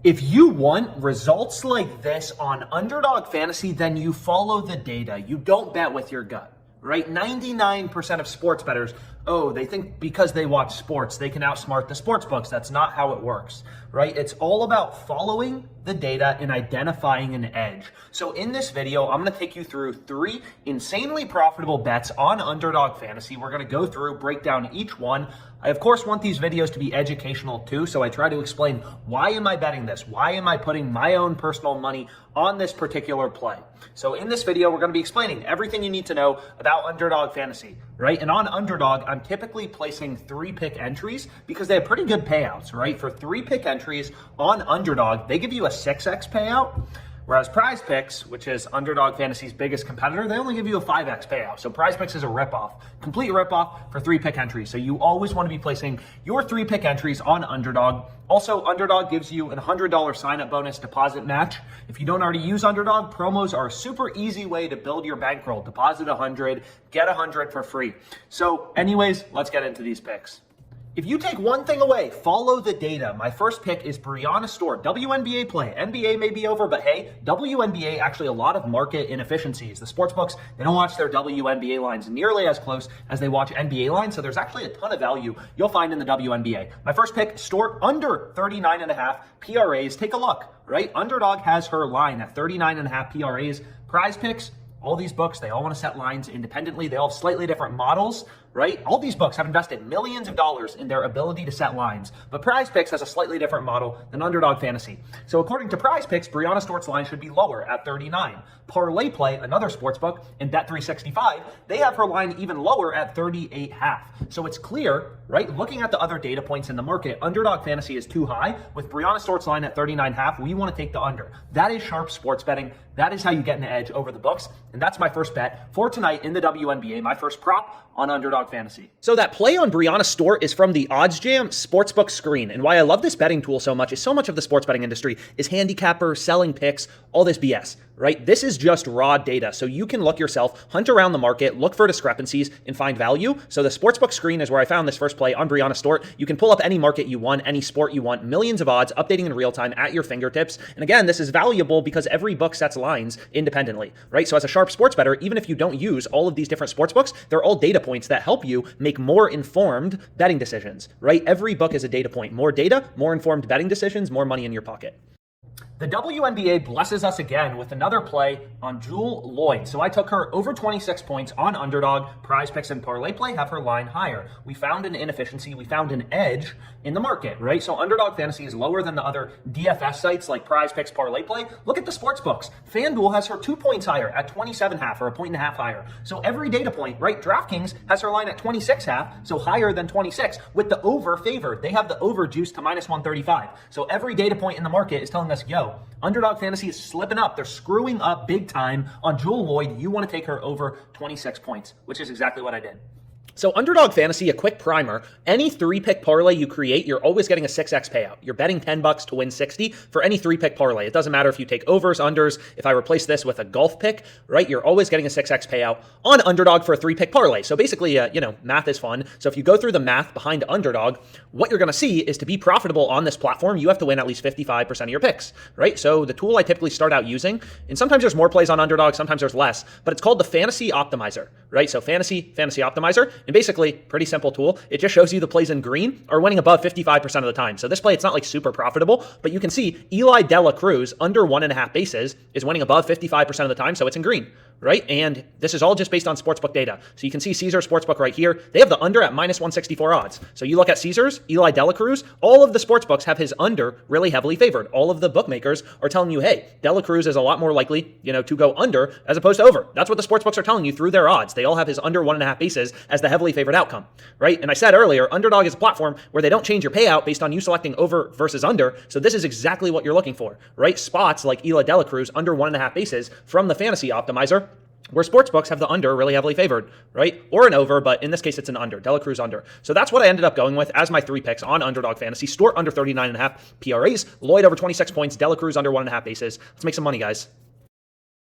If you want results like this on Underdog Fantasy, then you follow the data. You don't bet with your gut, right? 99% of sports bettors, they think because they watch sports, they can outsmart the sports books. That's not how it works, right? It's all about following the data and identifying an edge. So in this video, I'm going to take you through 3 insanely profitable bets on Underdog Fantasy. We're going to go through, break down each one. I, of course, want these videos to be educational too, so I try to explain why am I betting this? Why am I putting my own personal money on this particular play? So in this video, we're going to be explaining everything you need to know about Underdog Fantasy, right? And on Underdog, I'm typically placing 3-pick entries because they have pretty good payouts, right? For 3-pick entries on Underdog, they give you a 6x payout. Whereas Prize Picks, which is Underdog Fantasy's biggest competitor, they only give you a 5x payout. So Prize Picks is a ripoff, complete ripoff for 3-pick entries. So you always want to be placing your 3-pick entries on Underdog. Also, Underdog gives you a $100 sign-up bonus deposit match. If you don't already use Underdog, promos are a super easy way to build your bankroll. Deposit 100, get 100 for free. So anyways, let's get into these picks. If you take one thing away, follow the data. My first pick is Brianna Stewart, WNBA play. NBA may be over, but hey, WNBA, actually a lot of market inefficiencies. The sportsbooks, they don't watch their WNBA lines nearly as close as they watch NBA lines, so there's actually a ton of value you'll find in the WNBA. My first pick, Stewart, under 39.5 PRAs. Take a look, right? Underdog has her line at 39.5 PRAs. Prize Picks, all these books, they all want to set lines independently. They all have slightly different models, right? All these books have invested millions of dollars in their ability to set lines, but Prize Picks has a slightly different model than Underdog Fantasy. So according to Prize Picks, Brianna Stewart's line should be lower at 39. Parlay Play, another sports book, and Bet365, they have her line even lower at 38.5. So it's clear, right? Looking at the other data points in the market, Underdog Fantasy is too high. With Brianna Stewart's line at 39.5, we want to take the under. That is sharp sports betting. That is how you get an edge over the books. And that's my first bet for tonight in the WNBA, my first prop on Underdog Fantasy. So that play on Brianna Stewart is from the OddsJam sportsbook screen. And why I love this betting tool so much is so much of the sports betting industry is handicapper, selling picks, all this BS, right? This is just raw data. So you can look yourself, hunt around the market, look for discrepancies, and find value. So the sportsbook screen is where I found this first play on Brianna Stewart. You can pull up any market you want, any sport you want, millions of odds, updating in real time at your fingertips. And again, this is valuable because every book sets lines independently, right? So as a sharp sports bettor, even if you don't use all of these different sports books, they're all data points that help you make more informed betting decisions, right? Every book is a data point. More data, more informed betting decisions, more money in your pocket. The WNBA blesses us again with another play on Lloyd. So I took her over 26 points on Underdog. Prize Picks and Parlay Play have her line higher. We found an inefficiency. We found an edge in the market, right? So Underdog Fantasy is lower than the other DFS sites like Prize Picks, Parlay Play. Look at the sports books. FanDuel has her 2 points higher at 27.5 or a 1.5 higher. So every data point, right? DraftKings has her line at 26.5, so higher than 26 with the over favored. They have the over juice to minus 135. So every data point in the market is telling us, yo, Underdog Fantasy is slipping up. They're screwing up big time on Lloyd. You want to take her over 26 points, which is exactly what I did. So Underdog Fantasy, a quick primer, any 3-pick parlay you create, you're always getting a 6x payout. You're betting $10 to win 60 for any 3-pick parlay. It doesn't matter if you take overs, unders. If I replace this with a golf pick, right, you're always getting a 6x payout on Underdog for a 3-pick parlay. So basically, math is fun. So if you go through the math behind Underdog, what you're going to see is to be profitable on this platform, you have to win at least 55% of your picks, right? So the tool I typically start out using, and sometimes there's more plays on Underdog, sometimes there's less, but it's called the Fantasy Optimizer, right? So Fantasy Optimizer. And basically, pretty simple tool. It just shows you the plays in green are winning above 55% of the time. So this play, it's not like super profitable, but you can see Eli Dela Cruz under 1.5 bases is winning above 55% of the time. So it's in green, right? And this is all just based on sportsbook data. So you can see Caesar Sportsbook right here. They have the under at minus 164 odds. So you look at Caesars, Eli Dela Cruz, all of the sportsbooks have his under really heavily favored. All of the bookmakers are telling you, hey, Dela Cruz is a lot more likely, to go under as opposed to over. That's what the sportsbooks are telling you through their odds. They all have his under 1.5 bases as the heavily favored outcome, right? And I said earlier, Underdog is a platform where they don't change your payout based on you selecting over versus under. So this is exactly what you're looking for, right? Spots like Eli Dela Cruz under 1.5 bases from the Fantasy Optimizer, where sportsbooks have the under really heavily favored, right? Or an over, but in this case, it's an under. Dela Cruz under. So that's what I ended up going with as my 3 picks on Underdog Fantasy. Stewart under 39.5 PRAs, Lloyd over 26 points, Dela Cruz under 1.5 bases. Let's make some money, guys.